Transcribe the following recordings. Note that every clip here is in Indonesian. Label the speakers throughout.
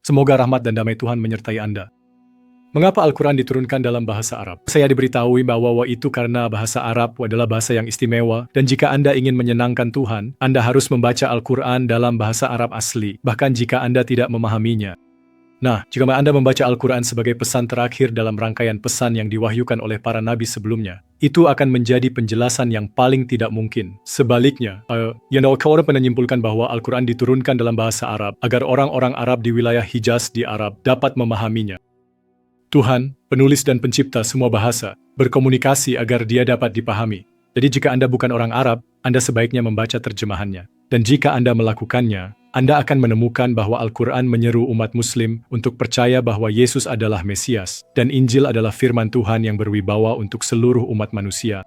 Speaker 1: Semoga rahmat dan damai Tuhan menyertai Anda. Mengapa Al-Quran diturunkan dalam bahasa Arab? Saya diberitahui bahwa itu karena bahasa Arab adalah bahasa yang istimewa, dan jika Anda ingin menyenangkan Tuhan, Anda harus membaca Al-Quran dalam bahasa Arab asli, bahkan jika Anda tidak memahaminya. Nah, jika Anda membaca Al-Quran sebagai pesan terakhir dalam rangkaian pesan yang diwahyukan oleh para nabi sebelumnya, itu akan menjadi penjelasan yang paling tidak mungkin. Sebaliknya, Al-Quran menyimpulkan bahwa Al-Quran diturunkan dalam bahasa Arab agar orang-orang Arab di wilayah Hijaz di Arab dapat memahaminya. Tuhan, penulis dan pencipta semua bahasa, berkomunikasi agar dia dapat dipahami. Jadi jika Anda bukan orang Arab, Anda sebaiknya membaca terjemahannya. Dan jika Anda melakukannya, Anda akan menemukan bahwa Al-Quran menyeru umat Muslim untuk percaya bahwa Yesus adalah Mesias, dan Injil adalah firman Tuhan yang berwibawa untuk seluruh umat manusia.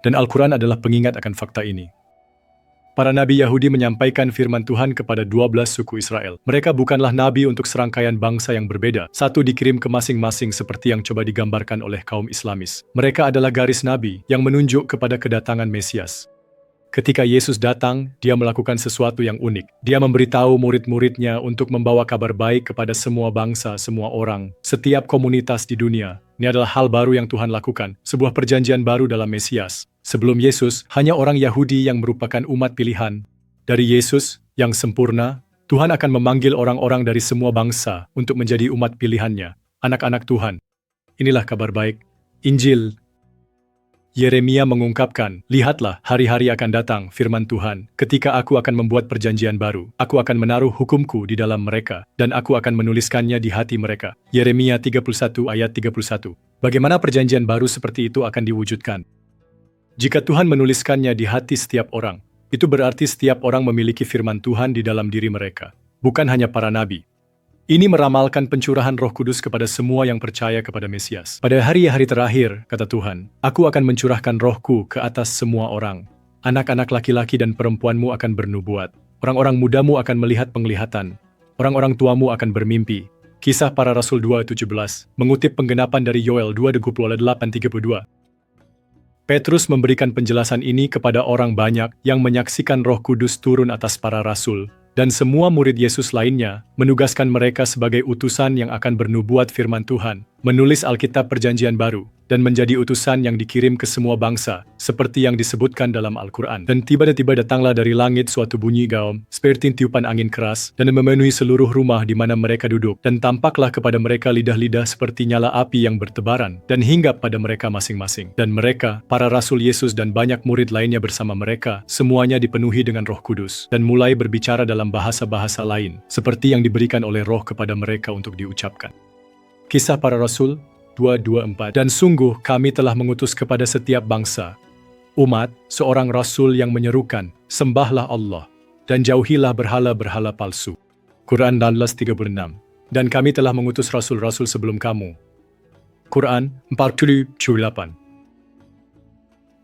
Speaker 1: Dan Al-Quran adalah pengingat akan fakta ini. Para nabi Yahudi menyampaikan firman Tuhan kepada 12 suku Israel. Mereka bukanlah nabi untuk serangkaian bangsa yang berbeda. Satu dikirim ke masing-masing seperti yang coba digambarkan oleh kaum Islamis. Mereka adalah garis nabi yang menunjuk kepada kedatangan Mesias. Ketika Yesus datang, dia melakukan sesuatu yang unik. Dia memberitahu murid-muridnya untuk membawa kabar baik kepada semua bangsa, semua orang, setiap komunitas di dunia. Ini adalah hal baru yang Tuhan lakukan, sebuah perjanjian baru dalam Mesias. Sebelum Yesus, hanya orang Yahudi yang merupakan umat pilihan. Dari Yesus, yang sempurna, Tuhan akan memanggil orang-orang dari semua bangsa untuk menjadi umat pilihannya, anak-anak Tuhan. Inilah kabar baik. Injil. Yeremia mengungkapkan, "Lihatlah, hari-hari akan datang, firman Tuhan, ketika aku akan membuat perjanjian baru. Aku akan menaruh hukumku di dalam mereka, dan aku akan menuliskannya di hati mereka." Yeremia 31 ayat 31. Bagaimana perjanjian baru seperti itu akan diwujudkan? Jika Tuhan menuliskannya di hati setiap orang, itu berarti setiap orang memiliki firman Tuhan di dalam diri mereka, bukan hanya para nabi. Ini meramalkan pencurahan Roh Kudus kepada semua yang percaya kepada Mesias. Pada hari-hari terakhir, kata Tuhan, aku akan mencurahkan rohku ke atas semua orang. Anak-anak laki-laki dan perempuanmu akan bernubuat. Orang-orang mudamu akan melihat penglihatan. Orang-orang tuamu akan bermimpi. Kisah Para Rasul 2:17, mengutip penggenapan dari Yoel 2:28-32. Petrus memberikan penjelasan ini kepada orang banyak yang menyaksikan Roh Kudus turun atas para rasul, dan semua murid Yesus lainnya menugaskan mereka sebagai utusan yang akan bernubuat firman Tuhan, menulis Alkitab Perjanjian Baru, dan menjadi utusan yang dikirim ke semua bangsa, seperti yang disebutkan dalam Al-Quran. Dan tiba-tiba datanglah dari langit suatu bunyi gaum, seperti tiupan angin keras, dan memenuhi seluruh rumah di mana mereka duduk, dan tampaklah kepada mereka lidah-lidah seperti nyala api yang bertebaran, dan hinggap pada mereka masing-masing. Dan mereka, para rasul Yesus dan banyak murid lainnya bersama mereka, semuanya dipenuhi dengan Roh Kudus, dan mulai berbicara dalam bahasa-bahasa lain, seperti yang diberikan oleh Roh kepada mereka untuk diucapkan. Kisah Para Rasul 2:24. Dan sungguh kami telah mengutus kepada setiap bangsa, umat, seorang rasul yang menyerukan, sembahlah Allah, dan jauhilah berhala-berhala palsu. Quran 16:36. Dan kami telah mengutus rasul-rasul sebelum kamu. Quran 40:8.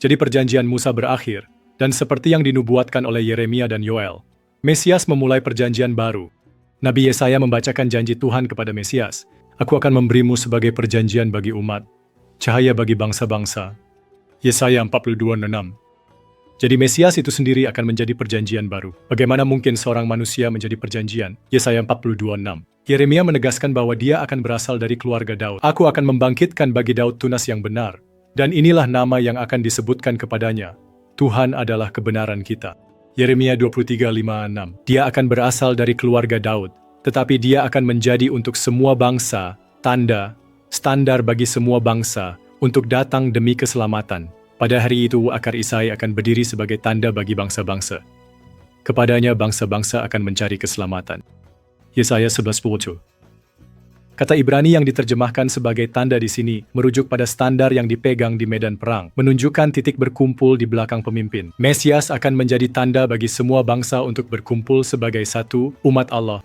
Speaker 1: Jadi perjanjian Musa berakhir, dan seperti yang dinubuatkan oleh Yeremia dan Yoel, Mesias memulai perjanjian baru. Nabi Yesaya membacakan janji Tuhan kepada Mesias, aku akan memberimu sebagai perjanjian bagi umat, cahaya bagi bangsa-bangsa. Yesaya 42:6. Jadi Mesias itu sendiri akan menjadi perjanjian baru. Bagaimana mungkin seorang manusia menjadi perjanjian? Yesaya 42:6. Yeremia menegaskan bahwa dia akan berasal dari keluarga Daud. Aku akan membangkitkan bagi Daud tunas yang benar. Dan inilah nama yang akan disebutkan kepadanya. Tuhan adalah kebenaran kita. Yeremia 23:5-6. Dia akan berasal dari keluarga Daud, tetapi dia akan menjadi untuk semua bangsa, tanda, standar bagi semua bangsa, untuk datang demi keselamatan. Pada hari itu akar Isai akan berdiri sebagai tanda bagi bangsa-bangsa. Kepadanya bangsa-bangsa akan mencari keselamatan. Yesaya 11:10. Kata Ibrani yang diterjemahkan sebagai tanda di sini merujuk pada standar yang dipegang di medan perang, menunjukkan titik berkumpul di belakang pemimpin. Mesias akan menjadi tanda bagi semua bangsa untuk berkumpul sebagai satu umat Allah.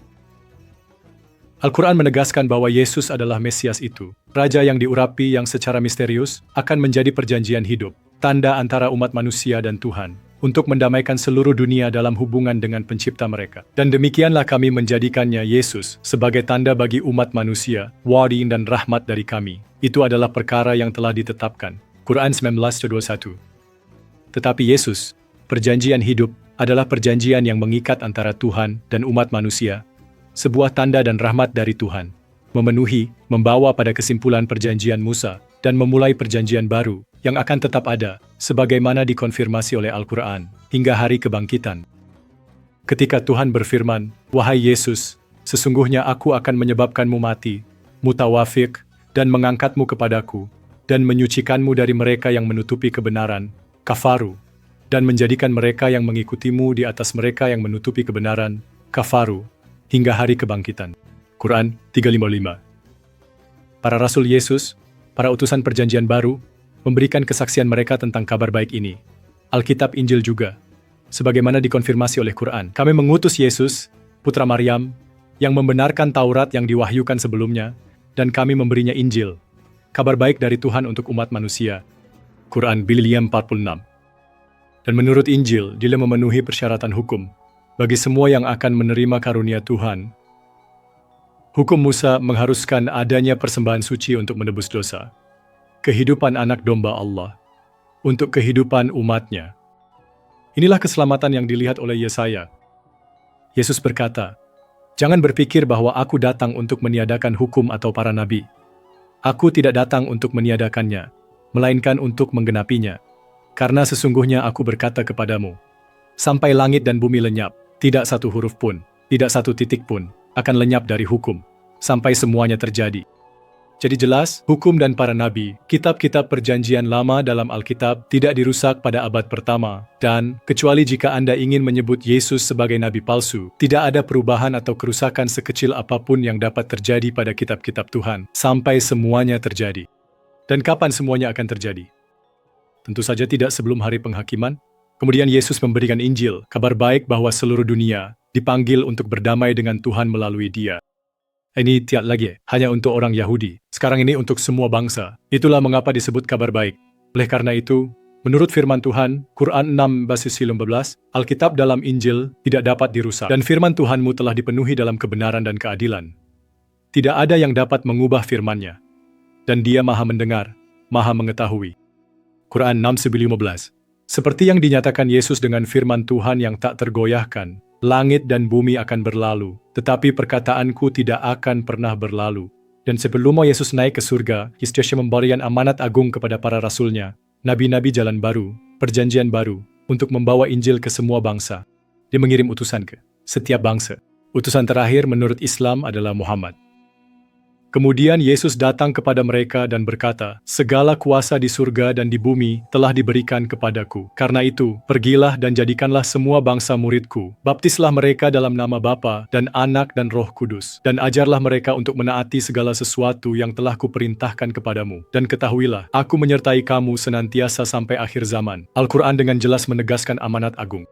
Speaker 1: Al-Quran menegaskan bahwa Yesus adalah Mesias itu, Raja yang diurapi yang secara misterius akan menjadi perjanjian hidup, tanda antara umat manusia dan Tuhan, untuk mendamaikan seluruh dunia dalam hubungan dengan pencipta mereka. Dan demikianlah kami menjadikannya Yesus sebagai tanda bagi umat manusia, wadi dan rahmat dari kami. Itu adalah perkara yang telah ditetapkan. Quran 19:21. Tetapi Yesus, perjanjian hidup, adalah perjanjian yang mengikat antara Tuhan dan umat manusia, sebuah tanda dan rahmat dari Tuhan, memenuhi, membawa pada kesimpulan perjanjian Musa, dan memulai perjanjian baru, yang akan tetap ada, sebagaimana dikonfirmasi oleh Al-Quran, hingga hari kebangkitan. Ketika Tuhan berfirman, "Wahai Yesus, sesungguhnya aku akan menyebabkanmu mati, mutawafik, dan mengangkatmu kepadaku, dan menyucikanmu dari mereka yang menutupi kebenaran, kafaru, dan menjadikan mereka yang mengikutimu di atas mereka yang menutupi kebenaran, kafaru, hingga hari kebangkitan." Quran 355. Para Rasul Yesus, para utusan perjanjian baru, memberikan kesaksian mereka tentang kabar baik ini. Alkitab Injil juga. Sebagaimana dikonfirmasi oleh Quran, kami mengutus Yesus, putra Maryam, yang membenarkan Taurat yang diwahyukan sebelumnya, dan kami memberinya Injil, kabar baik dari Tuhan untuk umat manusia. Quran Biliyam 46. Dan menurut Injil, dia memenuhi persyaratan hukum bagi semua yang akan menerima karunia Tuhan. Hukum Musa mengharuskan adanya persembahan suci untuk menebus dosa, kehidupan anak domba Allah, untuk kehidupan umatnya. Inilah keselamatan yang dilihat oleh Yesaya. Yesus berkata, "Jangan berpikir bahwa aku datang untuk meniadakan hukum atau para nabi. Aku tidak datang untuk meniadakannya, melainkan untuk menggenapinya. Karena sesungguhnya aku berkata kepadamu, sampai langit dan bumi lenyap, tidak satu huruf pun, tidak satu titik pun, akan lenyap dari hukum, sampai semuanya terjadi." Jadi jelas, hukum dan para nabi, kitab-kitab perjanjian lama dalam Alkitab tidak dirusak pada abad pertama, dan, kecuali jika Anda ingin menyebut Yesus sebagai nabi palsu, tidak ada perubahan atau kerusakan sekecil apapun yang dapat terjadi pada kitab-kitab Tuhan, sampai semuanya terjadi. Dan kapan semuanya akan terjadi? Tentu saja tidak sebelum hari penghakiman. Kemudian Yesus memberikan Injil, kabar baik bahwa seluruh dunia dipanggil untuk berdamai dengan Tuhan melalui Dia. Ini tidak lagi hanya untuk orang Yahudi. Sekarang ini untuk semua bangsa. Itulah mengapa disebut kabar baik. Oleh karena itu, menurut firman Tuhan, Quran 6 basis 15, Alkitab dalam Injil tidak dapat dirusak. Dan firman Tuhanmu telah dipenuhi dalam kebenaran dan keadilan. Tidak ada yang dapat mengubah firman-Nya. Dan Dia maha mendengar, maha mengetahui. Quran 6:15. Seperti yang dinyatakan Yesus dengan firman Tuhan yang tak tergoyahkan, langit dan bumi akan berlalu, tetapi perkataanku tidak akan pernah berlalu. Dan sebelum Yesus naik ke surga, Yesus memberikan amanat agung kepada para rasulnya, nabi-nabi jalan baru, perjanjian baru, untuk membawa Injil ke semua bangsa. Dia mengirim utusan ke setiap bangsa. Utusan terakhir menurut Islam adalah Muhammad. Kemudian Yesus datang kepada mereka dan berkata, "Segala kuasa di surga dan di bumi telah diberikan kepadaku. Karena itu, pergilah dan jadikanlah semua bangsa muridku. Baptislah mereka dalam nama Bapa dan Anak dan Roh Kudus. Dan ajarlah mereka untuk menaati segala sesuatu yang telah kuperintahkan kepadamu. Dan ketahuilah, aku menyertai kamu senantiasa sampai akhir zaman." Al-Quran dengan jelas menegaskan amanat agung.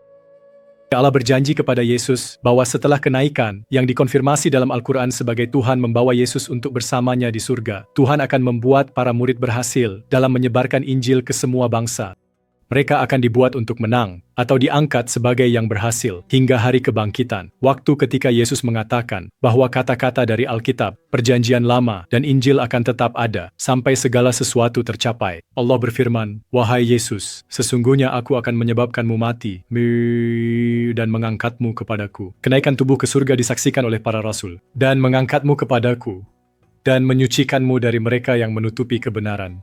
Speaker 1: Allah berjanji kepada Yesus bahwa setelah kenaikan yang dikonfirmasi dalam Al-Quran sebagai Tuhan membawa Yesus untuk bersamanya di surga, Tuhan akan membuat para murid berhasil dalam menyebarkan Injil ke semua bangsa. Mereka akan dibuat untuk menang atau diangkat sebagai yang berhasil hingga hari kebangkitan. Waktu ketika Yesus mengatakan bahwa kata-kata dari Alkitab, Perjanjian Lama, dan Injil akan tetap ada sampai segala sesuatu tercapai. Allah berfirman, "Wahai Yesus, sesungguhnya aku akan menyebabkanmu mati dan mengangkatmu kepadaku." Kenaikan tubuh ke surga disaksikan oleh para rasul. "Dan mengangkatmu kepadaku, dan menyucikanmu dari mereka yang menutupi kebenaran."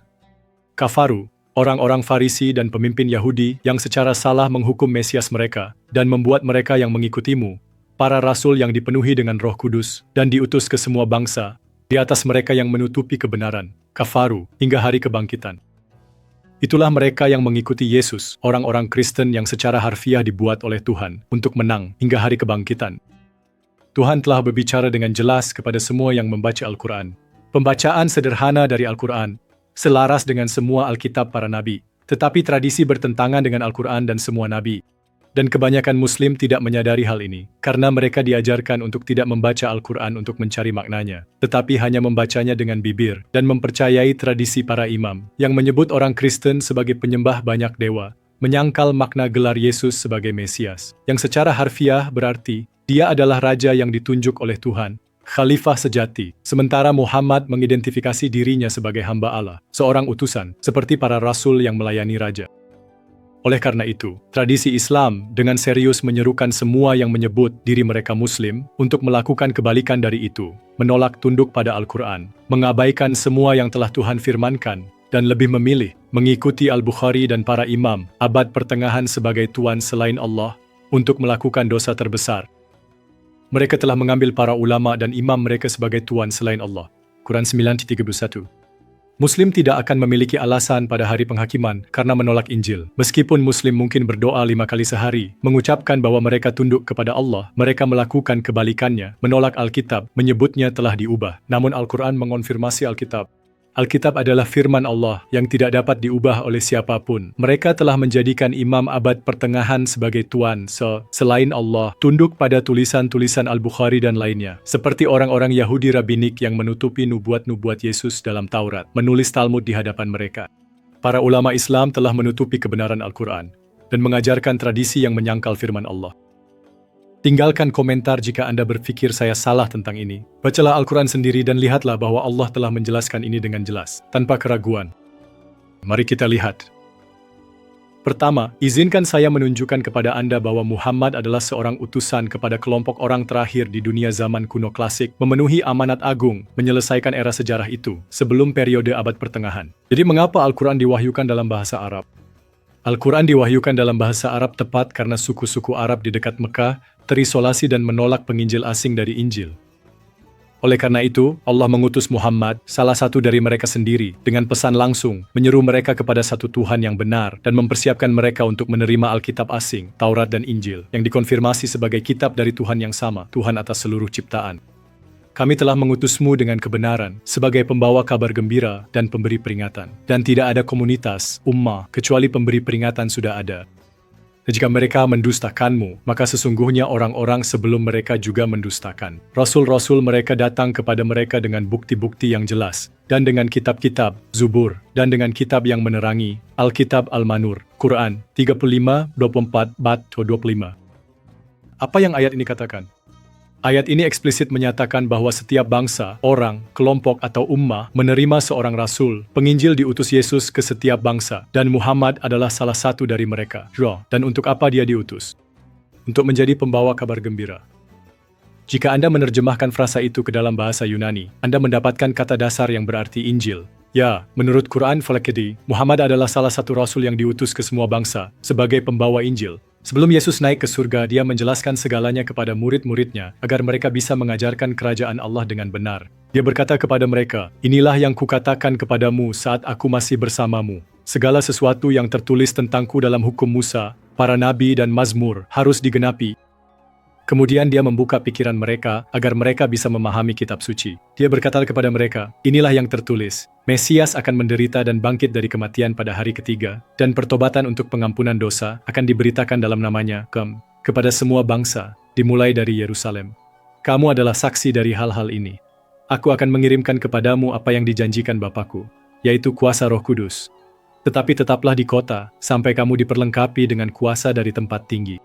Speaker 1: Kafaru, orang-orang Farisi dan pemimpin Yahudi yang secara salah menghukum Mesias mereka dan membuat mereka yang mengikutimu, para rasul yang dipenuhi dengan Roh Kudus dan diutus ke semua bangsa, di atas mereka yang menutupi kebenaran, kafaru, hingga hari kebangkitan. Itulah mereka yang mengikuti Yesus, orang-orang Kristen yang secara harfiah dibuat oleh Tuhan untuk menang hingga hari kebangkitan. Tuhan telah berbicara dengan jelas kepada semua yang membaca Al-Quran. Pembacaan sederhana dari Al-Quran selaras dengan semua Alkitab para nabi, tetapi tradisi bertentangan dengan Al-Quran dan semua nabi. Dan kebanyakan Muslim tidak menyadari hal ini, karena mereka diajarkan untuk tidak membaca Al-Quran untuk mencari maknanya, tetapi hanya membacanya dengan bibir, dan mempercayai tradisi para imam, yang menyebut orang Kristen sebagai penyembah banyak dewa, menyangkal makna gelar Yesus sebagai Mesias, yang secara harfiah berarti, dia adalah raja yang ditunjuk oleh Tuhan, khalifah sejati, sementara Muhammad mengidentifikasi dirinya sebagai hamba Allah, seorang utusan, seperti para rasul yang melayani raja. Oleh karena itu, tradisi Islam dengan serius menyerukan semua yang menyebut diri mereka Muslim untuk melakukan kebalikan dari itu, menolak tunduk pada Al-Quran, mengabaikan semua yang telah Tuhan firmankan, dan lebih memilih mengikuti Al-Bukhari dan para imam abad pertengahan sebagai tuan selain Allah untuk melakukan dosa terbesar. Mereka telah mengambil para ulama dan imam mereka sebagai tuan selain Allah. Quran 9:31. Muslim tidak akan memiliki alasan pada hari penghakiman karena menolak Injil. Meskipun Muslim mungkin berdoa 5 kali sehari, mengucapkan bahwa mereka tunduk kepada Allah, mereka melakukan kebalikannya, menolak Alkitab, menyebutnya telah diubah. Namun Al-Quran mengonfirmasi Alkitab. Alkitab adalah firman Allah yang tidak dapat diubah oleh siapapun. Mereka telah menjadikan imam abad pertengahan sebagai tuan selain Allah, tunduk pada tulisan-tulisan Al-Bukhari dan lainnya. Seperti orang-orang Yahudi Rabbinik yang menutupi nubuat-nubuat Yesus dalam Taurat, menulis Talmud di hadapan mereka. Para ulama Islam telah menutupi kebenaran Al-Quran dan mengajarkan tradisi yang menyangkal firman Allah. Tinggalkan komentar jika Anda berpikir saya salah tentang ini. Bacalah Al-Quran sendiri dan lihatlah bahwa Allah telah menjelaskan ini dengan jelas, tanpa keraguan. Mari kita lihat. Pertama, izinkan saya menunjukkan kepada Anda bahwa Muhammad adalah seorang utusan kepada kelompok orang terakhir di dunia zaman kuno klasik, memenuhi amanat agung, menyelesaikan era sejarah itu, sebelum periode abad pertengahan. Jadi mengapa Al-Quran diwahyukan dalam bahasa Arab? Al-Quran diwahyukan dalam bahasa Arab tepat karena suku-suku Arab di dekat Mekah terisolasi dan menolak penginjil asing dari Injil. Oleh karena itu, Allah mengutus Muhammad, salah satu dari mereka sendiri, dengan pesan langsung, menyeru mereka kepada satu Tuhan yang benar dan mempersiapkan mereka untuk menerima Alkitab asing, Taurat dan Injil, yang dikonfirmasi sebagai kitab dari Tuhan yang sama, Tuhan atas seluruh ciptaan. Kami telah mengutusmu dengan kebenaran, sebagai pembawa kabar gembira dan pemberi peringatan. Dan tidak ada komunitas, ummah, kecuali pemberi peringatan sudah ada. Dan jika mereka mendustakanmu, maka sesungguhnya orang-orang sebelum mereka juga mendustakan. Rasul-rasul mereka datang kepada mereka dengan bukti-bukti yang jelas, dan dengan kitab-kitab, Zubur, dan dengan kitab yang menerangi, Alkitab Al-Manur, Quran 35:24-25. Apa yang ayat ini katakan? Ayat ini eksplisit menyatakan bahwa setiap bangsa, orang, kelompok atau ummah menerima seorang rasul. Penginjil diutus Yesus ke setiap bangsa, dan Muhammad adalah salah satu dari mereka. Dan untuk apa dia diutus? Untuk menjadi pembawa kabar gembira. Jika Anda menerjemahkan frasa itu ke dalam bahasa Yunani, Anda mendapatkan kata dasar yang berarti Injil. Ya, menurut Quran Falakidi, Muhammad adalah salah satu rasul yang diutus ke semua bangsa sebagai pembawa Injil. Sebelum Yesus naik ke surga, dia menjelaskan segalanya kepada murid-muridnya agar mereka bisa mengajarkan kerajaan Allah dengan benar. Dia berkata kepada mereka, "Inilah yang kukatakan kepadamu saat aku masih bersamamu. Segala sesuatu yang tertulis tentangku dalam hukum Musa, para nabi dan Mazmur harus digenapi." Kemudian dia membuka pikiran mereka agar mereka bisa memahami kitab suci. Dia berkata kepada mereka, "Inilah yang tertulis. Mesias akan menderita dan bangkit dari kematian pada hari ketiga, dan pertobatan untuk pengampunan dosa akan diberitakan dalam namanya kepada semua bangsa, dimulai dari Yerusalem. Kamu adalah saksi dari hal-hal ini. Aku akan mengirimkan kepadamu apa yang dijanjikan Bapakku, yaitu kuasa Roh Kudus. Tetapi tetaplah di kota, sampai kamu diperlengkapi dengan kuasa dari tempat tinggi."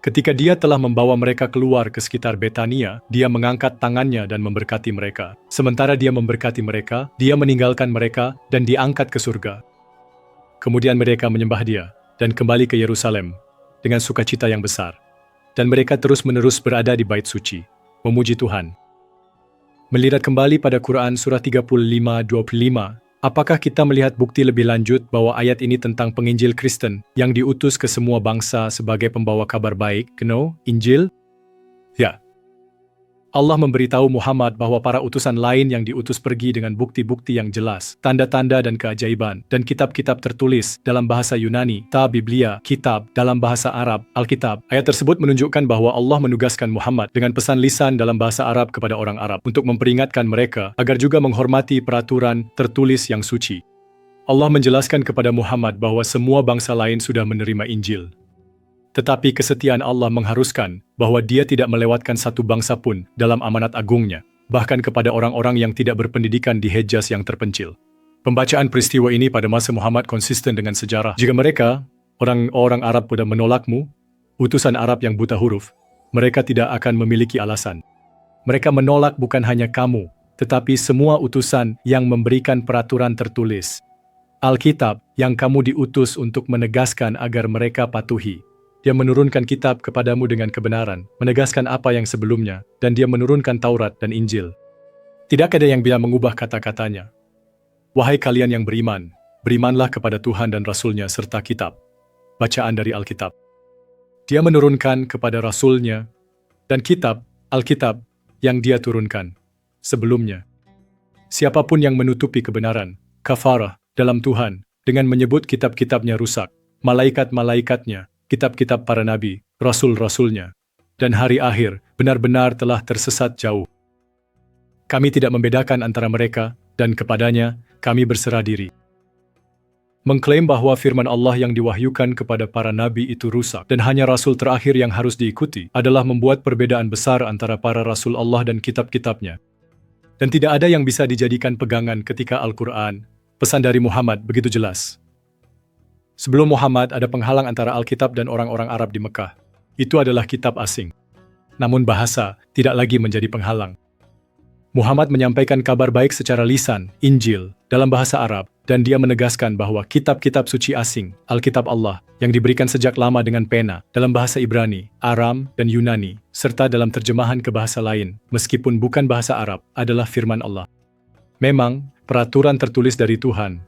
Speaker 1: Ketika dia telah membawa mereka keluar ke sekitar Betania, dia mengangkat tangannya dan memberkati mereka. Sementara dia memberkati mereka, dia meninggalkan mereka dan diangkat ke surga. Kemudian mereka menyembah dia dan kembali ke Yerusalem dengan sukacita yang besar. Dan mereka terus-menerus berada di bait suci, memuji Tuhan. Melihat kembali pada Quran surah 35:25, apakah kita melihat bukti lebih lanjut bahwa ayat ini tentang penginjil Kristen yang diutus ke semua bangsa sebagai pembawa kabar baik, Injil? Ya. Allah memberitahu Muhammad bahwa para utusan lain yang diutus pergi dengan bukti-bukti yang jelas, tanda-tanda dan keajaiban, dan kitab-kitab tertulis dalam bahasa Yunani, Biblia, kitab dalam bahasa Arab, Alkitab. Ayat tersebut menunjukkan bahwa Allah menugaskan Muhammad dengan pesan lisan dalam bahasa Arab kepada orang Arab untuk memperingatkan mereka agar juga menghormati peraturan tertulis yang suci. Allah menjelaskan kepada Muhammad bahwa semua bangsa lain sudah menerima Injil. Tetapi kesetiaan Allah mengharuskan bahwa dia tidak melewatkan satu bangsa pun dalam amanat agungnya, bahkan kepada orang-orang yang tidak berpendidikan di Hejaz yang terpencil. Pembacaan peristiwa ini pada masa Muhammad konsisten dengan sejarah. Jika mereka, orang-orang Arab pada menolakmu, utusan Arab yang buta huruf, mereka tidak akan memiliki alasan. Mereka menolak bukan hanya kamu, tetapi semua utusan yang memberikan peraturan tertulis. Alkitab yang kamu diutus untuk menegaskan agar mereka patuhi. Dia menurunkan kitab kepadamu dengan kebenaran, menegaskan apa yang sebelumnya, dan dia menurunkan Taurat dan Injil. Tidak ada yang bisa mengubah kata-katanya. Wahai kalian yang beriman, berimanlah kepada Tuhan dan Rasul-Nya serta kitab. Bacaan dari Alkitab. Dia menurunkan kepada Rasul-Nya dan kitab, Alkitab, yang dia turunkan sebelumnya. Siapapun yang menutupi kebenaran, kafarah, dalam Tuhan, dengan menyebut kitab-kitabnya rusak, malaikat-malaikatnya, kitab-kitab para nabi, rasul-rasulnya, dan hari akhir benar-benar telah tersesat jauh. Kami tidak membedakan antara mereka, dan kepadanya kami berserah diri. Mengklaim bahwa firman Allah yang diwahyukan kepada para nabi itu rusak dan hanya rasul terakhir yang harus diikuti adalah membuat perbedaan besar antara para rasul Allah dan kitab-kitabnya. Dan tidak ada yang bisa dijadikan pegangan ketika Al-Quran, pesan dari Muhammad, begitu jelas. Sebelum Muhammad ada penghalang antara Alkitab dan orang-orang Arab di Mekah. Itu adalah kitab asing. Namun bahasa tidak lagi menjadi penghalang. Muhammad menyampaikan kabar baik secara lisan, Injil, dalam bahasa Arab, dan dia menegaskan bahwa kitab-kitab suci asing, Alkitab Allah, yang diberikan sejak lama dengan pena, dalam bahasa Ibrani, Aram, dan Yunani, serta dalam terjemahan ke bahasa lain, meskipun bukan bahasa Arab, adalah firman Allah. Memang, peraturan tertulis dari Tuhan.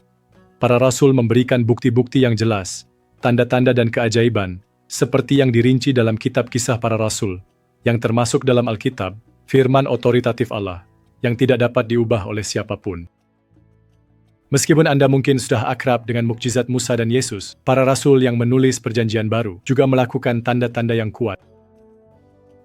Speaker 1: Para rasul memberikan bukti-bukti yang jelas, tanda-tanda dan keajaiban, seperti yang dirinci dalam kitab kisah para rasul, yang termasuk dalam Alkitab, firman otoritatif Allah, yang tidak dapat diubah oleh siapapun. Meskipun Anda mungkin sudah akrab dengan mukjizat Musa dan Yesus, para rasul yang menulis perjanjian baru juga melakukan tanda-tanda yang kuat.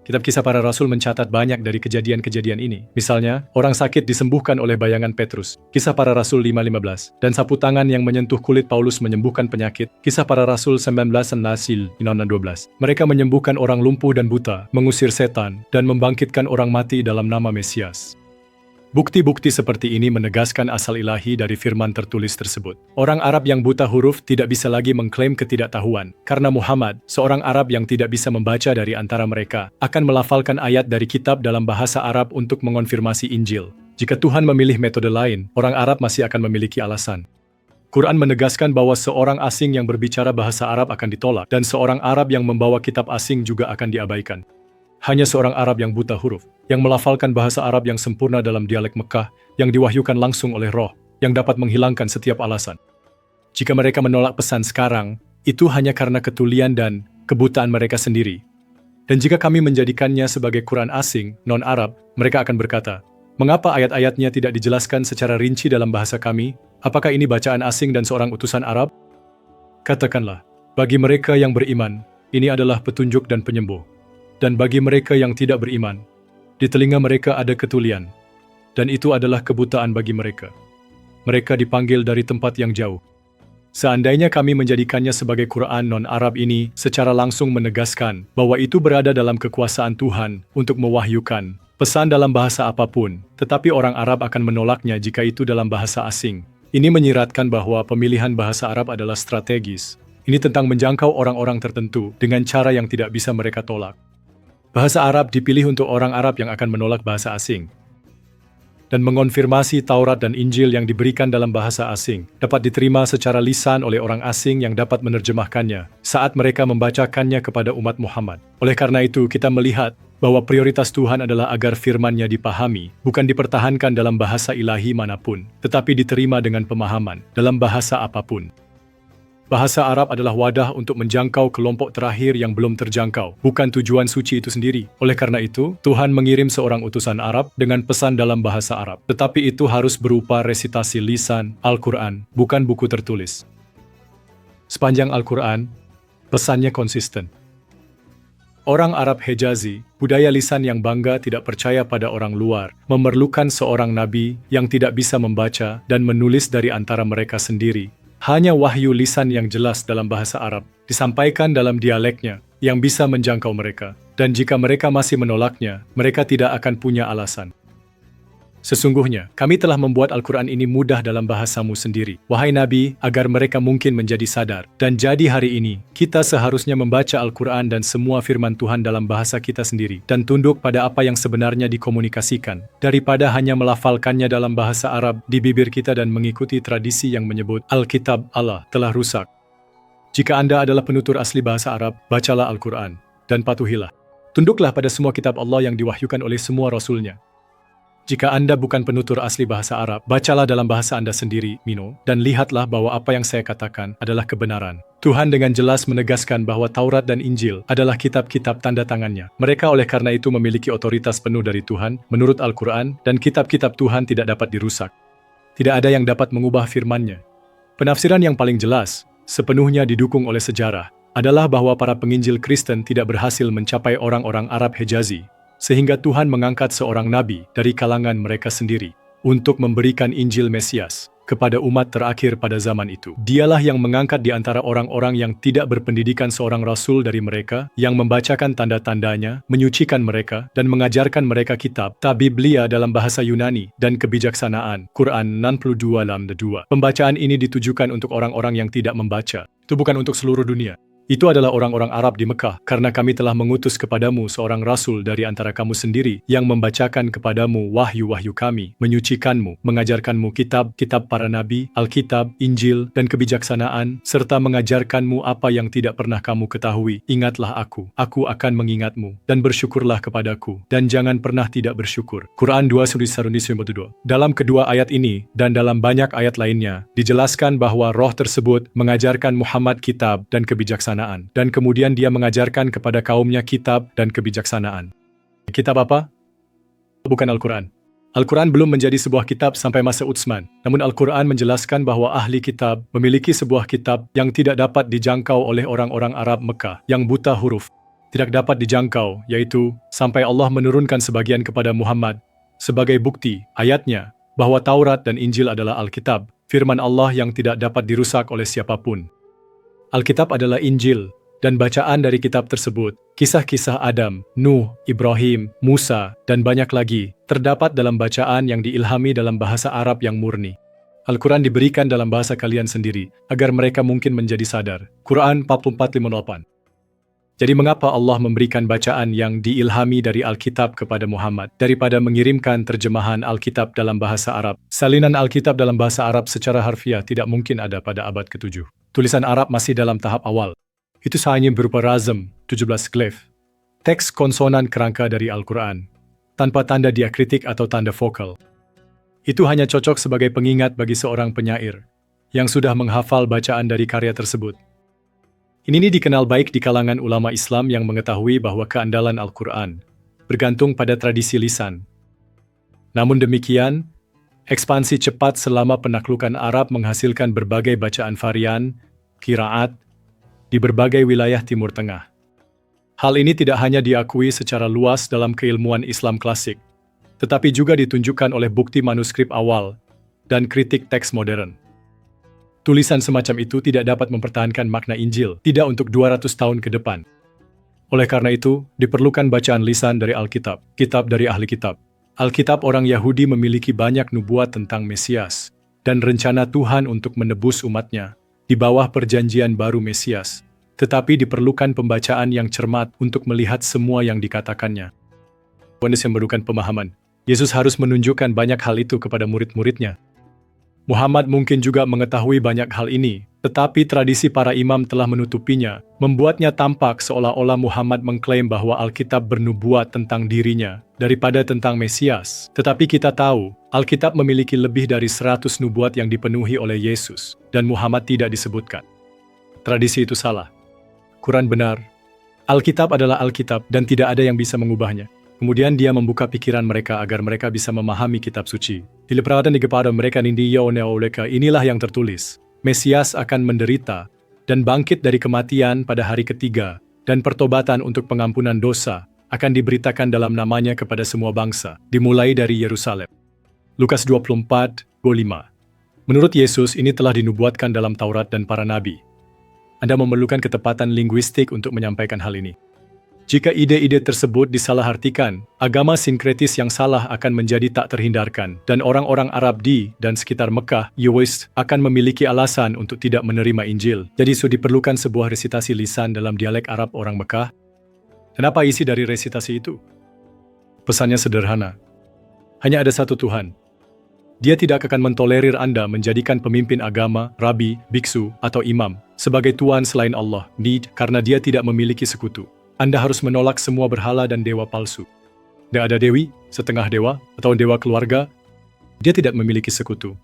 Speaker 1: Kitab kisah para rasul mencatat banyak dari kejadian-kejadian ini. Misalnya, orang sakit disembuhkan oleh bayangan Petrus, kisah para rasul 5:15, dan sapu tangan yang menyentuh kulit Paulus menyembuhkan penyakit, kisah para rasul 19 Nasil 12. Mereka menyembuhkan orang lumpuh dan buta, mengusir setan, dan membangkitkan orang mati dalam nama Mesias. Bukti-bukti seperti ini menegaskan asal ilahi dari firman tertulis tersebut. Orang Arab yang buta huruf tidak bisa lagi mengklaim ketidaktahuan, karena Muhammad, seorang Arab yang tidak bisa membaca dari antara mereka, akan melafalkan ayat dari kitab dalam bahasa Arab untuk mengonfirmasi Injil. Jika Tuhan memilih metode lain, orang Arab masih akan memiliki alasan. Quran menegaskan bahwa seorang asing yang berbicara bahasa Arab akan ditolak, dan seorang Arab yang membawa kitab asing juga akan diabaikan. Hanya seorang Arab yang buta huruf, yang melafalkan bahasa Arab yang sempurna dalam dialek Mekah, yang diwahyukan langsung oleh Roh, yang dapat menghilangkan setiap alasan. Jika mereka menolak pesan sekarang, itu hanya karena ketulian dan kebutaan mereka sendiri. Dan jika kami menjadikannya sebagai Quran asing, non-Arab, mereka akan berkata, mengapa ayat-ayatnya tidak dijelaskan secara rinci dalam bahasa kami? Apakah ini bacaan asing dan seorang utusan Arab? Katakanlah, bagi mereka yang beriman, ini adalah petunjuk dan penyembuh. Dan bagi mereka yang tidak beriman, di telinga mereka ada ketulian, dan itu adalah kebutaan bagi mereka. Mereka dipanggil dari tempat yang jauh. Seandainya kami menjadikannya sebagai Quran non-Arab ini secara langsung menegaskan bahwa itu berada dalam kekuasaan Tuhan untuk mewahyukan pesan dalam bahasa apapun, tetapi orang Arab akan menolaknya jika itu dalam bahasa asing. Ini menyiratkan bahwa pemilihan bahasa Arab adalah strategis. Ini tentang menjangkau orang-orang tertentu dengan cara yang tidak bisa mereka tolak. Bahasa Arab dipilih untuk orang Arab yang akan menolak bahasa asing. Dan mengonfirmasi Taurat dan Injil yang diberikan dalam bahasa asing dapat diterima secara lisan oleh orang asing yang dapat menerjemahkannya saat mereka membacakannya kepada umat Muhammad. Oleh karena itu, kita melihat bahwa prioritas Tuhan adalah agar firman-Nya dipahami, bukan dipertahankan dalam bahasa ilahi manapun, tetapi diterima dengan pemahaman dalam bahasa apapun. Bahasa Arab adalah wadah untuk menjangkau kelompok terakhir yang belum terjangkau, bukan tujuan suci itu sendiri. Oleh karena itu, Tuhan mengirim seorang utusan Arab dengan pesan dalam bahasa Arab. Tetapi itu harus berupa resitasi lisan Al-Quran, bukan buku tertulis. Sepanjang Al-Quran, pesannya konsisten. Orang Arab Hejazi, budaya lisan yang bangga tidak percaya pada orang luar, memerlukan seorang nabi yang tidak bisa membaca dan menulis dari antara mereka sendiri. Hanya wahyu lisan yang jelas dalam bahasa Arab disampaikan dalam dialeknya yang bisa menjangkau mereka. Dan jika mereka masih menolaknya, mereka tidak akan punya alasan. Sesungguhnya, kami telah membuat Al-Quran ini mudah dalam bahasamu sendiri. Wahai Nabi, agar mereka mungkin menjadi sadar. Dan jadi hari ini, kita seharusnya membaca Al-Quran dan semua firman Tuhan dalam bahasa kita sendiri, dan tunduk pada apa yang sebenarnya dikomunikasikan, daripada hanya melafalkannya dalam bahasa Arab di bibir kita dan mengikuti tradisi yang menyebut Alkitab Allah telah rusak. Jika Anda adalah penutur asli bahasa Arab, bacalah Al-Quran, dan patuhilah. Tunduklah pada semua kitab Allah yang diwahyukan oleh semua Rasul-Nya. Jika Anda bukan penutur asli bahasa Arab, bacalah dalam bahasa Anda sendiri, dan lihatlah bahwa apa yang saya katakan adalah kebenaran. Tuhan dengan jelas menegaskan bahwa Taurat dan Injil adalah kitab-kitab tanda tangannya. Mereka oleh karena itu memiliki otoritas penuh dari Tuhan, menurut Al-Quran, dan kitab-kitab Tuhan tidak dapat dirusak. Tidak ada yang dapat mengubah firman-Nya. Penafsiran yang paling jelas, sepenuhnya didukung oleh sejarah, adalah bahwa para penginjil Kristen tidak berhasil mencapai orang-orang Arab Hejazi, sehingga Tuhan mengangkat seorang nabi dari kalangan mereka sendiri untuk memberikan Injil Mesias kepada umat terakhir pada zaman itu. Dialah yang mengangkat di antara orang-orang yang tidak berpendidikan seorang rasul dari mereka, yang membacakan tanda-tandanya, menyucikan mereka, dan mengajarkan mereka kitab, Biblia dalam bahasa Yunani, dan kebijaksanaan, Quran 62:2. Pembacaan ini ditujukan untuk orang-orang yang tidak membaca. Itu bukan untuk seluruh dunia. Itu adalah orang-orang Arab di Mekah, karena kami telah mengutus kepadamu seorang rasul dari antara kamu sendiri, yang membacakan kepadamu wahyu-wahyu kami, menyucikanmu, mengajarkanmu kitab-kitab para nabi, Alkitab, Injil, dan kebijaksanaan, serta mengajarkanmu apa yang tidak pernah kamu ketahui. Ingatlah aku akan mengingatmu, dan bersyukurlah kepadaku, dan jangan pernah tidak bersyukur. Quran 2:1-2. Dalam kedua ayat ini, dan dalam banyak ayat lainnya, dijelaskan bahwa roh tersebut mengajarkan Muhammad kitab dan kebijaksanaan. Dan kemudian dia mengajarkan kepada kaumnya kitab dan kebijaksanaan. Kitab apa? Bukan Al-Quran. Al-Quran belum menjadi sebuah kitab sampai masa Utsman. Namun Al-Quran menjelaskan bahwa ahli kitab memiliki sebuah kitab yang tidak dapat dijangkau oleh orang-orang Arab Mekah yang buta huruf. Tidak dapat dijangkau, yaitu sampai Allah menurunkan sebagian kepada Muhammad sebagai bukti ayatnya bahwa Taurat dan Injil adalah Alkitab, firman Allah yang tidak dapat dirusak oleh siapapun. Alkitab adalah Injil, dan bacaan dari kitab tersebut, kisah-kisah Adam, Nuh, Ibrahim, Musa, dan banyak lagi, terdapat dalam bacaan yang diilhami dalam bahasa Arab yang murni. Al-Quran diberikan dalam bahasa kalian sendiri, agar mereka mungkin menjadi sadar. Quran 44:58. Jadi mengapa Allah memberikan bacaan yang diilhami dari Alkitab kepada Muhammad, daripada mengirimkan terjemahan Alkitab dalam bahasa Arab? Salinan Alkitab dalam bahasa Arab secara harfiah tidak mungkin ada pada abad ke-7. Tulisan Arab masih dalam tahap awal. Itu hanya berupa razm, 17 glif. Teks konsonan kerangka dari Al-Quran, tanpa tanda diakritik atau tanda vokal. Itu hanya cocok sebagai pengingat bagi seorang penyair, yang sudah menghafal bacaan dari karya tersebut. Ini dikenal baik di kalangan ulama Islam yang mengetahui bahwa keandalan Al-Quran bergantung pada tradisi lisan. Namun demikian, ekspansi cepat selama penaklukan Arab menghasilkan berbagai bacaan varian, qiraat, di berbagai wilayah Timur Tengah. Hal ini tidak hanya diakui secara luas dalam keilmuan Islam klasik, tetapi juga ditunjukkan oleh bukti manuskrip awal dan kritik teks modern. Tulisan semacam itu tidak dapat mempertahankan makna Injil, tidak untuk 200 tahun ke depan. Oleh karena itu, diperlukan bacaan lisan dari Alkitab, kitab dari ahli kitab. Alkitab orang Yahudi memiliki banyak nubuat tentang Mesias, dan rencana Tuhan untuk menebus umatnya di bawah perjanjian baru Mesias, tetapi diperlukan pembacaan yang cermat untuk melihat semua yang dikatakannya. Yohanes yang memerlukan pemahaman. Yesus harus menunjukkan banyak hal itu kepada murid-muridnya. Muhammad mungkin juga mengetahui banyak hal ini, tetapi tradisi para imam telah menutupinya, membuatnya tampak seolah-olah Muhammad mengklaim bahwa Alkitab bernubuat tentang dirinya daripada tentang Mesias. Tetapi kita tahu, Alkitab memiliki lebih dari 100 nubuat yang dipenuhi oleh Yesus, dan Muhammad tidak disebutkan. Tradisi itu salah. Quran benar. Alkitab adalah Alkitab dan tidak ada yang bisa mengubahnya. Kemudian dia membuka pikiran mereka agar mereka bisa memahami kitab suci. Dilepaskan kepada mereka inilah yang tertulis. Mesias akan menderita dan bangkit dari kematian pada hari ketiga, dan pertobatan untuk pengampunan dosa akan diberitakan dalam namanya kepada semua bangsa, dimulai dari Yerusalem. Lukas 24:5. Menurut Yesus, ini telah dinubuatkan dalam Taurat dan para nabi. Anda memerlukan ketepatan linguistik untuk menyampaikan hal ini. Jika ide-ide tersebut disalahartikan, agama sinkretis yang salah akan menjadi tak terhindarkan, dan orang-orang Arab di dan sekitar Mekah, Yowis, akan memiliki alasan untuk tidak menerima Injil. Jadi diperlukan sebuah resitasi lisan dalam dialek Arab orang Mekah. Dan apa isi dari resitasi itu? Pesannya sederhana. Hanya ada satu Tuhan. Dia tidak akan mentolerir Anda menjadikan pemimpin agama, rabi, biksu, atau imam sebagai Tuhan selain Allah, karena dia tidak memiliki sekutu. Anda harus menolak semua berhala dan dewa palsu. Tidak ada dewi, setengah dewa, atau dewa keluarga. Dia tidak memiliki sekutu.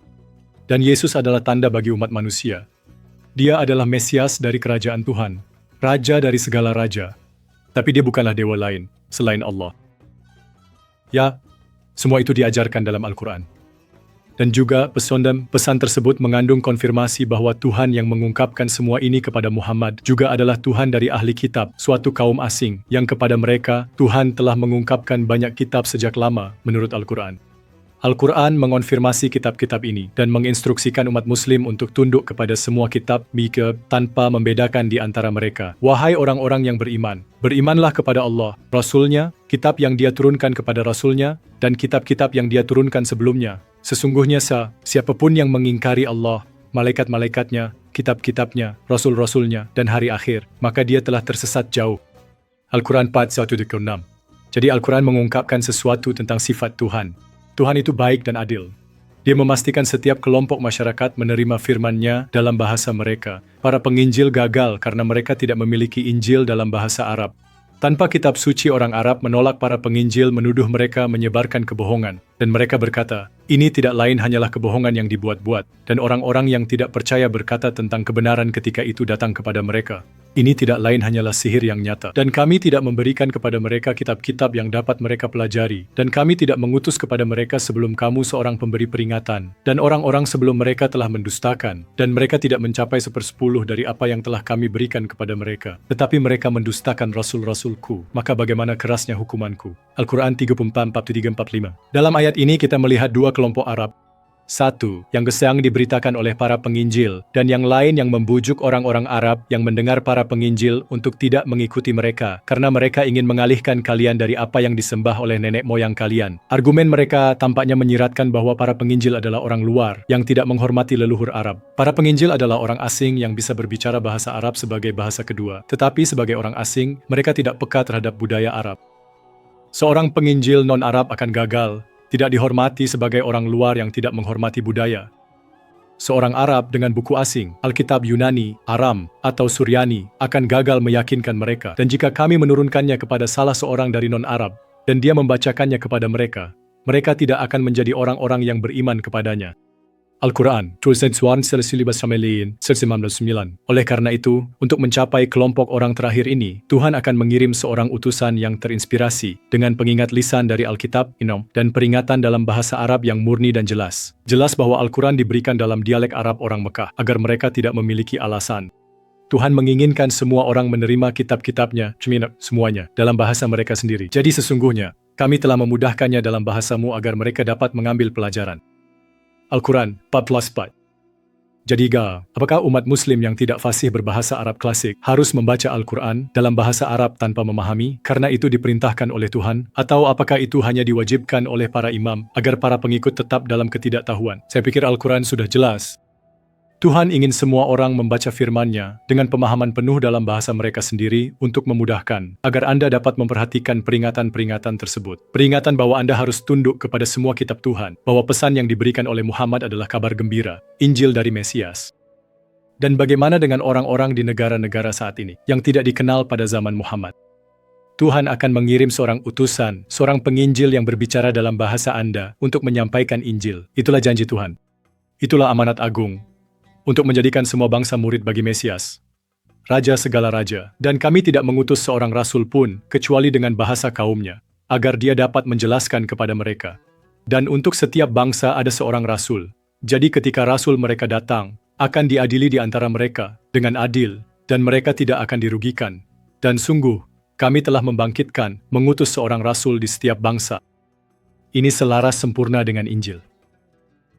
Speaker 1: Dan Yesus adalah tanda bagi umat manusia. Dia adalah Mesias dari kerajaan Tuhan, Raja dari segala raja. Tapi dia bukanlah dewa lain, selain Allah. Ya, semua itu diajarkan dalam Al-Quran. Dan juga pesan tersebut mengandung konfirmasi bahwa Tuhan yang mengungkapkan semua ini kepada Muhammad juga adalah Tuhan dari ahli kitab, suatu kaum asing, yang kepada mereka Tuhan telah mengungkapkan banyak kitab sejak lama menurut Al-Quran. Al-Quran mengonfirmasi kitab-kitab ini dan menginstruksikan umat muslim untuk tunduk kepada semua kitab mereka tanpa membedakan di antara mereka. Wahai orang-orang yang beriman, berimanlah kepada Allah, Rasul-Nya, kitab yang dia turunkan kepada Rasul-Nya, dan kitab-kitab yang dia turunkan sebelumnya. Sesungguhnya siapapun yang mengingkari Allah, malaikat-malaikatnya, kitab-kitabnya, Rasul-Rasulnya, dan hari akhir, maka dia telah tersesat jauh. Al-Quran 4:1-6. Jadi Al-Quran mengungkapkan sesuatu tentang sifat Tuhan. Tuhan itu baik dan adil. Dia memastikan setiap kelompok masyarakat menerima firman-Nya dalam bahasa mereka. Para penginjil gagal karena mereka tidak memiliki Injil dalam bahasa Arab. Tanpa kitab suci, orang Arab menolak para penginjil, menuduh mereka menyebarkan kebohongan. Dan mereka berkata, ini tidak lain hanyalah kebohongan yang dibuat-buat. Dan orang-orang yang tidak percaya berkata tentang kebenaran ketika itu datang kepada mereka. Ini tidak lain hanyalah sihir yang nyata. Dan kami tidak memberikan kepada mereka kitab-kitab yang dapat mereka pelajari. Dan kami tidak mengutus kepada mereka sebelum kamu seorang pemberi peringatan. Dan orang-orang sebelum mereka telah mendustakan. Dan mereka tidak mencapai 1/10 dari apa yang telah kami berikan kepada mereka. Tetapi mereka mendustakan Rasul-Rasulku. Maka bagaimana kerasnya hukumanku. Al-Quran 34:43-45. Dalam ayat ini kita melihat dua kelompok Arab. Satu, yang gesang diberitakan oleh para penginjil, dan yang lain yang membujuk orang-orang Arab yang mendengar para penginjil untuk tidak mengikuti mereka, karena mereka ingin mengalihkan kalian dari apa yang disembah oleh nenek moyang kalian. Argumen mereka tampaknya menyiratkan bahwa para penginjil adalah orang luar, yang tidak menghormati leluhur Arab. Para penginjil adalah orang asing yang bisa berbicara bahasa Arab sebagai bahasa kedua, tetapi sebagai orang asing, mereka tidak peka terhadap budaya Arab. Seorang penginjil non-Arab akan gagal, tidak dihormati sebagai orang luar yang tidak menghormati budaya. Seorang Arab dengan buku asing, Alkitab Yunani, Aram, atau Suryani, akan gagal meyakinkan mereka. Dan jika kami menurunkannya kepada salah seorang dari non-Arab, dan dia membacakannya kepada mereka, mereka tidak akan menjadi orang-orang yang beriman kepadanya. Al-Quran, 1919. Oleh karena itu, untuk mencapai kelompok orang terakhir ini, Tuhan akan mengirim seorang utusan yang terinspirasi dengan pengingat lisan dari Alkitab, dan peringatan dalam bahasa Arab yang murni dan jelas. Jelas bahwa Al-Quran diberikan dalam dialek Arab orang Mekah, agar mereka tidak memiliki alasan. Tuhan menginginkan semua orang menerima kitab-kitabnya, semuanya, dalam bahasa mereka sendiri. Jadi sesungguhnya, kami telah memudahkannya dalam bahasamu agar mereka dapat mengambil pelajaran. Al-Quran 14:4. Jadi, apakah umat muslim yang tidak fasih berbahasa Arab klasik harus membaca Al-Quran dalam bahasa Arab tanpa memahami karena itu diperintahkan oleh Tuhan? Atau apakah itu hanya diwajibkan oleh para imam agar para pengikut tetap dalam ketidaktahuan? Saya pikir Al-Quran sudah jelas. Tuhan ingin semua orang membaca firman-Nya dengan pemahaman penuh dalam bahasa mereka sendiri untuk memudahkan, agar Anda dapat memperhatikan peringatan-peringatan tersebut. Peringatan bahwa Anda harus tunduk kepada semua kitab Tuhan, bahwa pesan yang diberikan oleh Muhammad adalah kabar gembira, Injil dari Mesias. Dan bagaimana dengan orang-orang di negara-negara saat ini, yang tidak dikenal pada zaman Muhammad? Tuhan akan mengirim seorang utusan, seorang penginjil yang berbicara dalam bahasa Anda untuk menyampaikan Injil. Itulah janji Tuhan. Itulah amanat agung. Untuk menjadikan semua bangsa murid bagi Mesias, Raja segala raja. Dan kami tidak mengutus seorang rasul pun, kecuali dengan bahasa kaumnya, agar dia dapat menjelaskan kepada mereka. Dan untuk setiap bangsa ada seorang rasul. Jadi ketika rasul mereka datang, akan diadili di antara mereka, dengan adil, dan mereka tidak akan dirugikan. Dan sungguh, kami telah membangkitkan, mengutus seorang rasul di setiap bangsa. Ini selaras sempurna dengan Injil.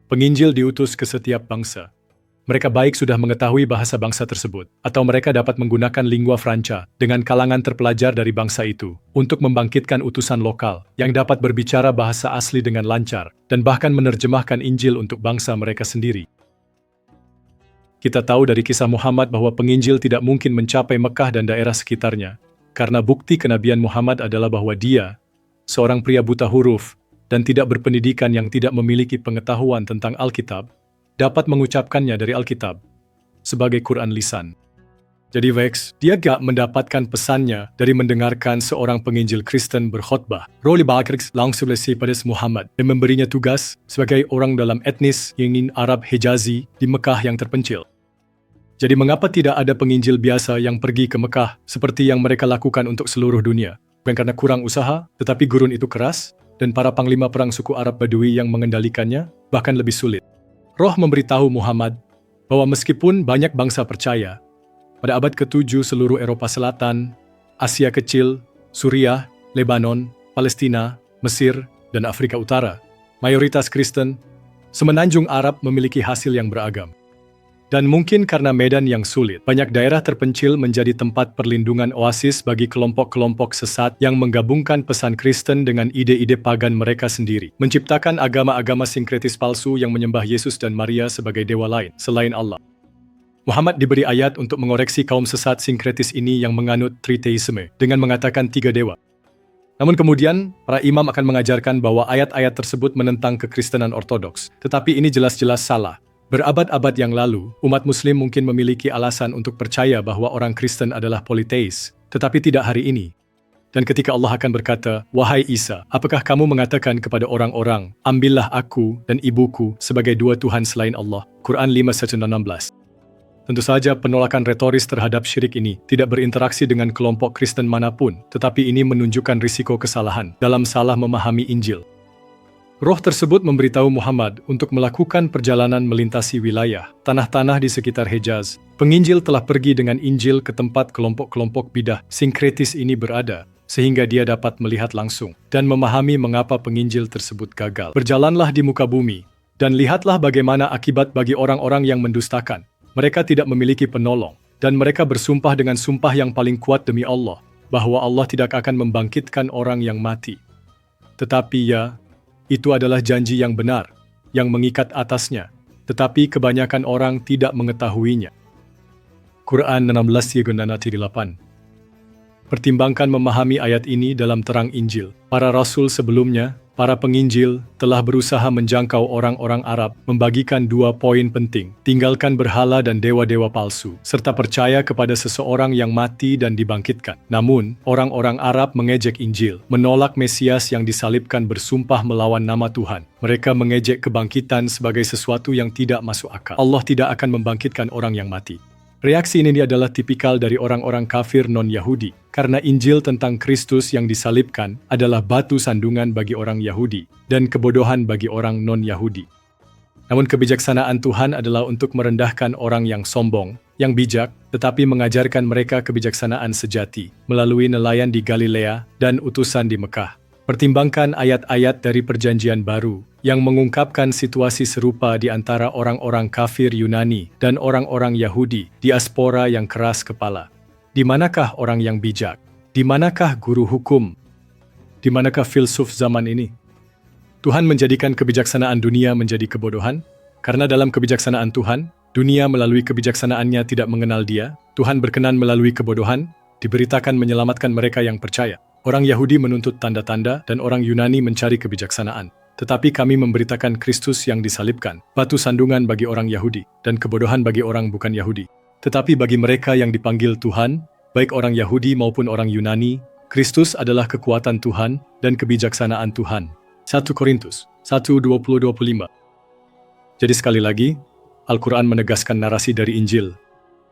Speaker 1: Penginjil diutus ke setiap bangsa. Mereka baik sudah mengetahui bahasa bangsa tersebut, atau mereka dapat menggunakan lingua franca dengan kalangan terpelajar dari bangsa itu untuk membangkitkan utusan lokal yang dapat berbicara bahasa asli dengan lancar dan bahkan menerjemahkan Injil untuk bangsa mereka sendiri. Kita tahu dari kisah Muhammad bahwa penginjil tidak mungkin mencapai Mekah dan daerah sekitarnya, karena bukti kenabian Muhammad adalah bahwa dia, seorang pria buta huruf dan tidak berpendidikan yang tidak memiliki pengetahuan tentang Alkitab, dapat mengucapkannya dari Alkitab sebagai Quran lisan. Jadi Vex, dia gak mendapatkan pesannya dari mendengarkan seorang penginjil Kristen berkhotbah. Roh Bakr langsung pada Muhammad dan memberinya tugas sebagai orang dalam etnis yang ingin Arab Hijazi di Mekah yang terpencil. Jadi mengapa tidak ada penginjil biasa yang pergi ke Mekah seperti yang mereka lakukan untuk seluruh dunia? Bukan karena kurang usaha, tetapi gurun itu keras dan para panglima perang suku Arab Badui yang mengendalikannya bahkan lebih sulit. Roh memberitahu Muhammad bahwa meskipun banyak bangsa percaya, pada abad ke-7 seluruh Eropa Selatan, Asia Kecil, Suriah, Lebanon, Palestina, Mesir, dan Afrika Utara, mayoritas Kristen, semenanjung Arab memiliki hasil yang beragam. Dan mungkin karena medan yang sulit, banyak daerah terpencil menjadi tempat perlindungan oasis bagi kelompok-kelompok sesat yang menggabungkan pesan Kristen dengan ide-ide pagan mereka sendiri, menciptakan agama-agama sinkretis palsu yang menyembah Yesus dan Maria sebagai dewa lain, selain Allah. Muhammad diberi ayat untuk mengoreksi kaum sesat sinkretis ini yang menganut triteisme, dengan mengatakan 3 dewa. Namun kemudian, para imam akan mengajarkan bahwa ayat-ayat tersebut menentang kekristenan ortodoks, tetapi ini jelas-jelas salah. Berabad-abad yang lalu, umat Muslim mungkin memiliki alasan untuk percaya bahwa orang Kristen adalah politeis, tetapi tidak hari ini. Dan ketika Allah akan berkata, "Wahai Isa, apakah kamu mengatakan kepada orang-orang, ambillah aku dan ibuku sebagai 2 Tuhan selain Allah?" Quran 5:16. Tentu saja penolakan retoris terhadap syirik ini tidak berinteraksi dengan kelompok Kristen manapun, tetapi ini menunjukkan risiko kesalahan dalam salah memahami Injil. Roh tersebut memberitahu Muhammad untuk melakukan perjalanan melintasi wilayah, tanah-tanah di sekitar Hejaz. Penginjil telah pergi dengan Injil ke tempat kelompok-kelompok bidah sinkretis ini berada, sehingga dia dapat melihat langsung dan memahami mengapa penginjil tersebut gagal. Berjalanlah di muka bumi, dan lihatlah bagaimana akibat bagi orang-orang yang mendustakan. Mereka tidak memiliki penolong, dan mereka bersumpah dengan sumpah yang paling kuat demi Allah, bahwa Allah tidak akan membangkitkan orang yang mati. Tetapi ya, itu adalah janji yang benar, yang mengikat atasnya, tetapi kebanyakan orang tidak mengetahuinya. Quran 16:8. Pertimbangkan memahami ayat ini dalam terang Injil. Para rasul sebelumnya, para penginjil, telah berusaha menjangkau orang-orang Arab, membagikan 2 poin penting: tinggalkan berhala dan dewa-dewa palsu, serta percaya kepada seseorang yang mati dan dibangkitkan. Namun, orang-orang Arab mengejek Injil, menolak Mesias yang disalibkan, bersumpah melawan nama Tuhan. Mereka mengejek kebangkitan sebagai sesuatu yang tidak masuk akal. Allah tidak akan membangkitkan orang yang mati. Reaksi ini adalah tipikal dari orang-orang kafir non-Yahudi, karena Injil tentang Kristus yang disalibkan adalah batu sandungan bagi orang Yahudi dan kebodohan bagi orang non-Yahudi. Namun kebijaksanaan Tuhan adalah untuk merendahkan orang yang sombong, yang bijak, tetapi mengajarkan mereka kebijaksanaan sejati melalui nelayan di Galilea dan utusan di Mekah. Pertimbangkan ayat-ayat dari Perjanjian Baru yang mengungkapkan situasi serupa di antara orang-orang kafir Yunani dan orang-orang Yahudi, diaspora yang keras kepala. Di manakah orang yang bijak? Di manakah guru hukum? Di manakah filsuf zaman ini? Tuhan menjadikan kebijaksanaan dunia menjadi kebodohan? Karena dalam kebijaksanaan Tuhan, dunia melalui kebijaksanaannya tidak mengenal Dia. Tuhan berkenan melalui kebodohan, diberitakan menyelamatkan mereka yang percaya. Orang Yahudi menuntut tanda-tanda dan orang Yunani mencari kebijaksanaan. Tetapi kami memberitakan Kristus yang disalibkan, batu sandungan bagi orang Yahudi, dan kebodohan bagi orang bukan Yahudi. Tetapi bagi mereka yang dipanggil Tuhan, baik orang Yahudi maupun orang Yunani, Kristus adalah kekuatan Tuhan dan kebijaksanaan Tuhan. 1 Korintus 1:20-25. Jadi sekali lagi, Al-Quran menegaskan narasi dari Injil.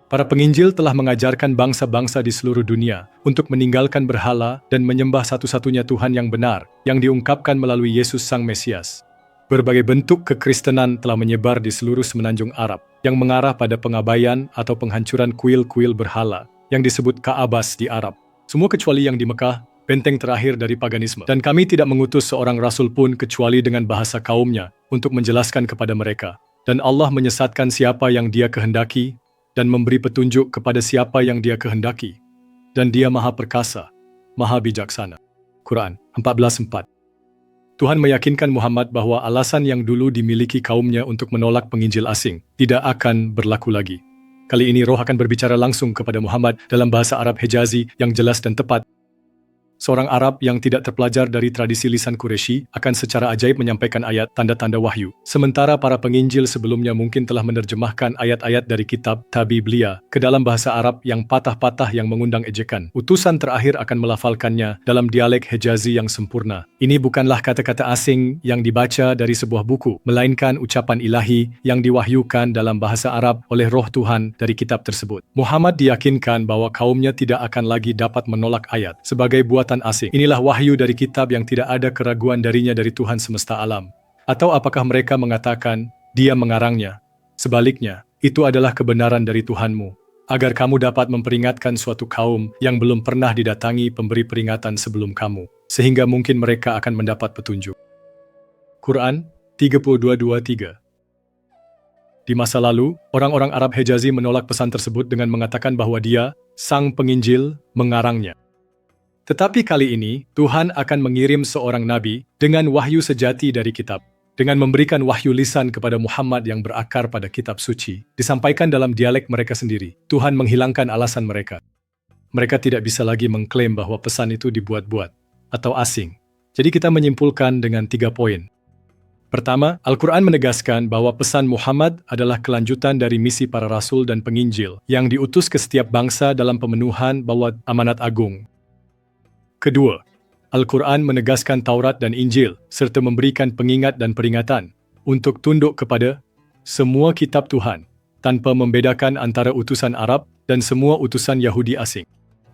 Speaker 1: Para penginjil telah mengajarkan bangsa-bangsa di seluruh dunia untuk meninggalkan berhala dan menyembah satu-satunya Tuhan yang benar, yang diungkapkan melalui Yesus Sang Mesias. Berbagai bentuk kekristenan telah menyebar di seluruh semenanjung Arab, yang mengarah pada pengabaian atau penghancuran kuil-kuil berhala, yang disebut Ka'abas di Arab. Semua kecuali yang di Mekah, benteng terakhir dari paganisme. Dan kami tidak mengutus seorang rasul pun kecuali dengan bahasa kaumnya untuk menjelaskan kepada mereka. Dan Allah menyesatkan siapa yang Dia kehendaki dan memberi petunjuk kepada siapa yang Dia kehendaki. Dan Dia Maha Perkasa, Maha Bijaksana. Quran 14:4. Tuhan meyakinkan Muhammad bahwa alasan yang dulu dimiliki kaumnya untuk menolak penginjil asing tidak akan berlaku lagi. Kali ini Roh akan berbicara langsung kepada Muhammad dalam bahasa Arab Hejazi yang jelas dan tepat. Seorang Arab yang tidak terpelajar dari tradisi lisan Quraisy akan secara ajaib menyampaikan ayat tanda-tanda wahyu. Sementara para penginjil sebelumnya mungkin telah menerjemahkan ayat-ayat dari kitab Tabiblia ke dalam bahasa Arab yang patah-patah yang mengundang ejekan. Utusan terakhir akan melafalkannya dalam dialek Hejazi yang sempurna. Ini bukanlah kata-kata asing yang dibaca dari sebuah buku, melainkan ucapan ilahi yang diwahyukan dalam bahasa Arab oleh Roh Tuhan dari kitab tersebut. Muhammad diyakinkan bahwa kaumnya tidak akan lagi dapat menolak ayat sebagai buatan asing. Inilah wahyu dari kitab yang tidak ada keraguan darinya dari Tuhan semesta alam. Atau apakah mereka mengatakan, Dia mengarangnya? Sebaliknya, itu adalah kebenaran dari Tuhanmu, agar kamu dapat memperingatkan suatu kaum yang belum pernah didatangi pemberi peringatan sebelum kamu, sehingga mungkin mereka akan mendapat petunjuk. Quran 32:23. Di masa lalu, orang-orang Arab Hejazi menolak pesan tersebut dengan mengatakan bahwa Dia, Sang Penginjil, mengarangnya. Tetapi kali ini, Tuhan akan mengirim seorang nabi dengan wahyu sejati dari kitab. Dengan memberikan wahyu lisan kepada Muhammad yang berakar pada kitab suci, disampaikan dalam dialek mereka sendiri. Tuhan menghilangkan alasan mereka. Mereka tidak bisa lagi mengklaim bahwa pesan itu dibuat-buat atau asing. Jadi kita menyimpulkan dengan 3 poin. Pertama, Al-Quran menegaskan bahwa pesan Muhammad adalah kelanjutan dari misi para rasul dan penginjil yang diutus ke setiap bangsa dalam pemenuhan bahwa amanat agung. Kedua, Al-Quran menegaskan Taurat dan Injil serta memberikan pengingat dan peringatan untuk tunduk kepada semua kitab Tuhan tanpa membedakan antara utusan Arab dan semua utusan Yahudi asing.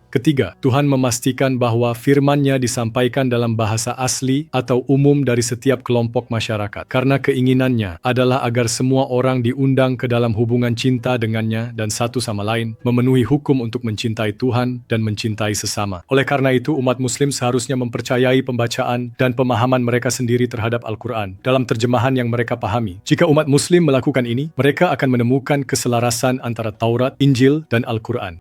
Speaker 1: Ketiga, Tuhan memastikan bahwa firman-Nya disampaikan dalam bahasa asli atau umum dari setiap kelompok masyarakat, karena keinginannya adalah agar semua orang diundang ke dalam hubungan cinta dengannya dan satu sama lain, memenuhi hukum untuk mencintai Tuhan dan mencintai sesama. Oleh karena itu, umat Muslim seharusnya mempercayai pembacaan dan pemahaman mereka sendiri terhadap Al-Quran dalam terjemahan yang mereka pahami. Jika umat Muslim melakukan ini, mereka akan menemukan keselarasan antara Taurat, Injil, dan Al-Quran.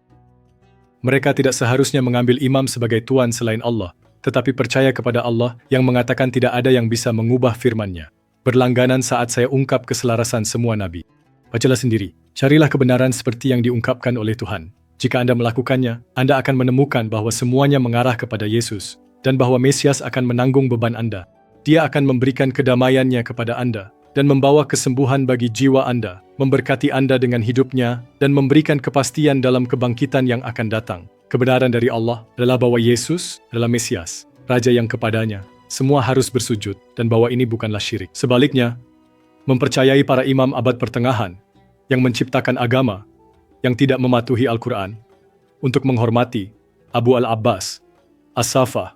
Speaker 1: Mereka tidak seharusnya mengambil imam sebagai Tuhan selain Allah, tetapi percaya kepada Allah yang mengatakan tidak ada yang bisa mengubah firman-Nya. Berlangganan saat saya ungkap keselarasan semua nabi. Bacalah sendiri, carilah kebenaran seperti yang diungkapkan oleh Tuhan. Jika Anda melakukannya, Anda akan menemukan bahwa semuanya mengarah kepada Yesus, dan bahwa Mesias akan menanggung beban Anda. Dia akan memberikan kedamaiannya kepada Anda, dan membawa kesembuhan bagi jiwa Anda, memberkati Anda dengan hidupnya, dan memberikan kepastian dalam kebangkitan yang akan datang. Kebenaran dari Allah adalah bahwa Yesus adalah Mesias, Raja yang kepadanya semua harus bersujud, dan bahwa ini bukanlah syirik. Sebaliknya, mempercayai para imam abad pertengahan yang menciptakan agama yang tidak mematuhi Al-Quran untuk menghormati Abu al-Abbas, As-Saffah,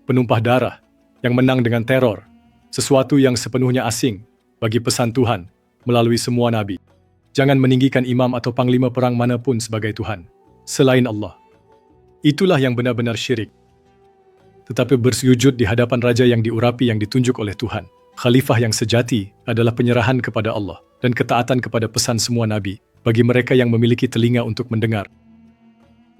Speaker 1: penumpah darah yang menang dengan teror, sesuatu yang sepenuhnya asing bagi pesan Tuhan melalui semua nabi. Jangan meninggikan imam atau panglima perang manapun sebagai Tuhan selain Allah. Itulah yang benar-benar syirik. Tetapi bersujud di hadapan raja yang diurapi yang ditunjuk oleh Tuhan. Khalifah yang sejati adalah penyerahan kepada Allah dan ketaatan kepada pesan semua nabi bagi mereka yang memiliki telinga untuk mendengar.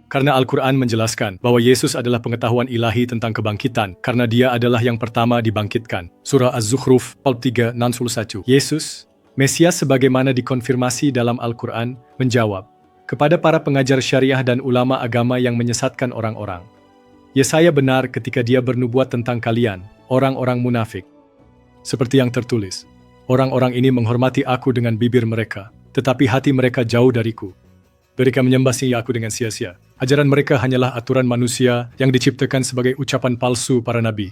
Speaker 1: Karena Al-Quran menjelaskan bahwa Yesus adalah pengetahuan ilahi tentang kebangkitan, karena Dia adalah yang pertama dibangkitkan. Surah Az-Zukhruf 3:61. Yesus, Mesias sebagaimana dikonfirmasi dalam Al-Quran, menjawab kepada para pengajar syariah dan ulama agama yang menyesatkan orang-orang. Yesaya benar ketika dia bernubuat tentang kalian, orang-orang munafik. Seperti yang tertulis, orang-orang ini menghormati aku dengan bibir mereka, tetapi hati mereka jauh dariku. Mereka menyembah aku dengan sia-sia. Ajaran mereka hanyalah aturan manusia yang diciptakan sebagai ucapan palsu para nabi.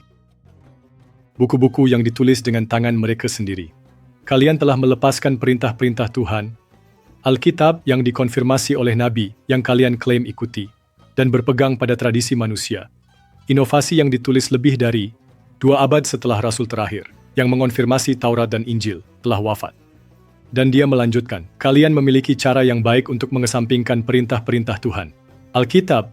Speaker 1: Buku-buku yang ditulis dengan tangan mereka sendiri. Kalian telah melepaskan perintah-perintah Tuhan, Alkitab yang dikonfirmasi oleh nabi yang kalian klaim ikuti, dan berpegang pada tradisi manusia. Inovasi yang ditulis lebih dari 2 abad setelah Rasul terakhir, yang mengonfirmasi Taurat dan Injil, telah wafat. Dan dia melanjutkan, kalian memiliki cara yang baik untuk mengesampingkan perintah-perintah Tuhan. Alkitab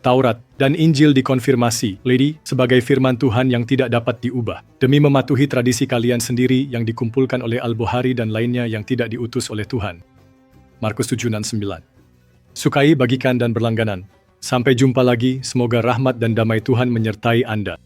Speaker 1: Taurat, dan Injil dikonfirmasi, Lady, sebagai firman Tuhan yang tidak dapat diubah, demi mematuhi tradisi kalian sendiri yang dikumpulkan oleh Al-Bukhari dan lainnya yang tidak diutus oleh Tuhan. Markus 7:9. Sukai, bagikan, dan berlangganan. Sampai jumpa lagi, semoga rahmat dan damai Tuhan menyertai Anda.